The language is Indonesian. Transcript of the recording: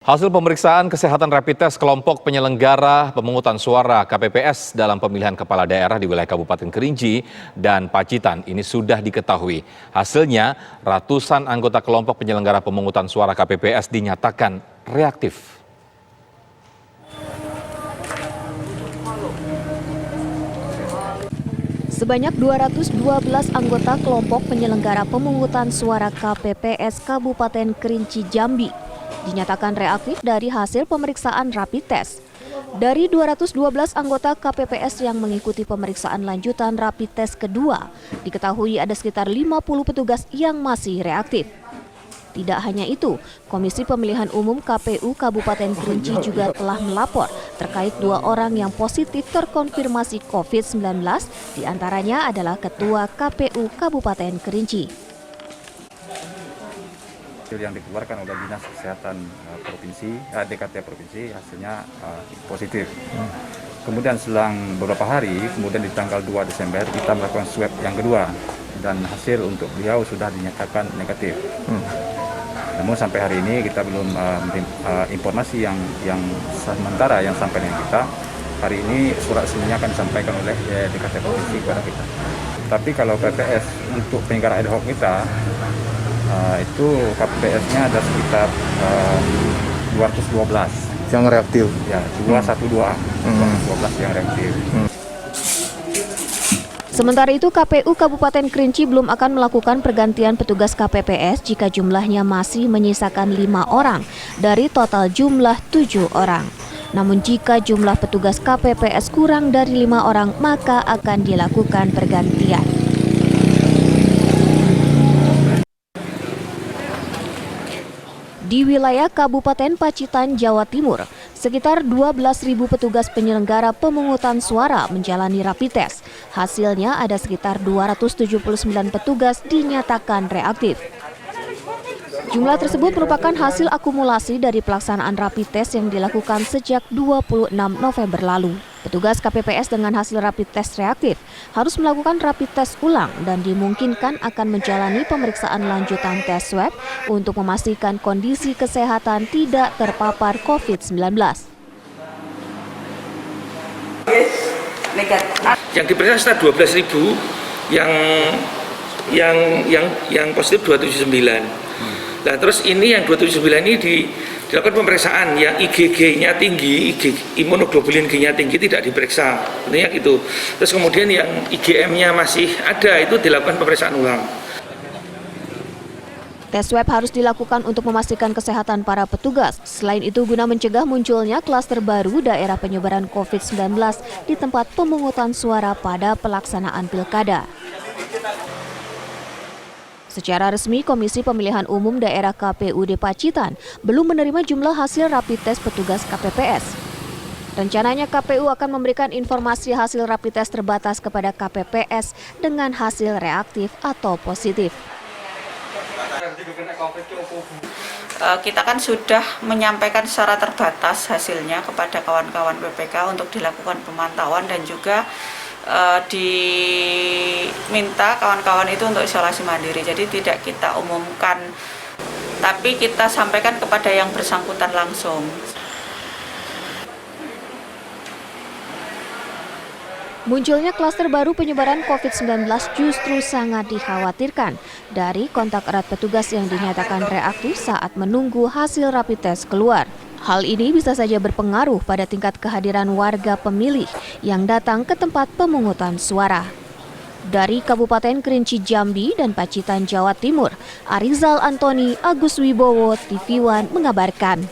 Hasil pemeriksaan kesehatan rapid test kelompok penyelenggara pemungutan suara KPPS dalam pemilihan kepala daerah di wilayah Kabupaten Kerinci dan Pacitan ini sudah diketahui. Hasilnya, ratusan anggota kelompok penyelenggara pemungutan suara KPPS dinyatakan reaktif. Sebanyak 212 anggota kelompok penyelenggara pemungutan suara KPPS Kabupaten Kerinci Jambi dinyatakan reaktif dari hasil pemeriksaan rapid test. Dari 212 anggota KPPS yang mengikuti pemeriksaan lanjutan rapid test kedua, diketahui ada sekitar 50 petugas yang masih reaktif. Tidak hanya itu, Komisi Pemilihan Umum KPU Kabupaten Kerinci juga telah melapor terkait 2 orang yang positif terkonfirmasi COVID-19, diantaranya adalah Ketua KPU Kabupaten Kerinci. Yang dikeluarkan oleh Dinas Kesehatan Provinsi, DKT Provinsi hasilnya positif. Kemudian selang beberapa hari, kemudian di tanggal 2 Desember kita melakukan swab yang kedua dan hasil untuk beliau sudah dinyatakan negatif. Namun sampai hari ini kita belum informasi yang sementara yang sampai dengan kita. Hari ini surat resminya akan disampaikan oleh DKT Provinsi kepada kita. Tapi kalau PPS untuk penyelenggara ad hoc kita, itu KPPS-nya ada sekitar 212 yang reaktif. Ya, 212 yang reaktif. Sementara itu, KPU Kabupaten Kerinci belum akan melakukan pergantian petugas KPPS jika jumlahnya masih menyisakan 5 orang dari total jumlah 7 orang. Namun jika jumlah petugas KPPS kurang dari 5 orang, maka akan dilakukan pergantian. Di wilayah Kabupaten Pacitan, Jawa Timur, sekitar 12.000 petugas penyelenggara pemungutan suara menjalani rapid test. Hasilnya ada sekitar 279 petugas dinyatakan reaktif. Jumlah tersebut merupakan hasil akumulasi dari pelaksanaan rapid test yang dilakukan sejak 26 November lalu. Petugas KPPS dengan hasil rapid test reaktif harus melakukan rapid test ulang dan dimungkinkan akan menjalani pemeriksaan lanjutan tes swab untuk memastikan kondisi kesehatan tidak terpapar COVID-19. Yang diperiksa sekitar 12.000, yang positif 279. Nah, terus ini yang 279 ini dilakukan pemeriksaan yang IgG-nya tinggi, imunoglobulin G-nya tinggi tidak diperiksa, intinya gitu. Terus kemudian yang IgM-nya masih ada itu dilakukan pemeriksaan ulang. Tes swab harus dilakukan untuk memastikan kesehatan para petugas. Selain itu, guna mencegah munculnya klaster baru daerah penyebaran COVID-19 di tempat pemungutan suara pada pelaksanaan pilkada. Secara resmi, Komisi Pemilihan Umum Daerah KPUD Pacitan belum menerima jumlah hasil rapid test petugas KPPS. Rencananya KPU akan memberikan informasi hasil rapid test terbatas kepada KPPS dengan hasil reaktif atau positif. Kita kan sudah menyampaikan secara terbatas hasilnya kepada kawan-kawan PPK untuk dilakukan pemantauan dan juga diminta kawan-kawan itu untuk isolasi mandiri. Jadi tidak kita umumkan, tapi kita sampaikan kepada yang bersangkutan langsung. Munculnya klaster baru penyebaran COVID-19 justru sangat dikhawatirkan dari kontak erat petugas yang dinyatakan reaktif saat menunggu hasil rapid test keluar. Hal ini bisa saja berpengaruh pada tingkat kehadiran warga pemilih yang datang ke tempat pemungutan suara. Dari Kabupaten Kerinci Jambi dan Pacitan, Jawa Timur, Arizal Antoni, Agus Wibowo, TV One mengabarkan.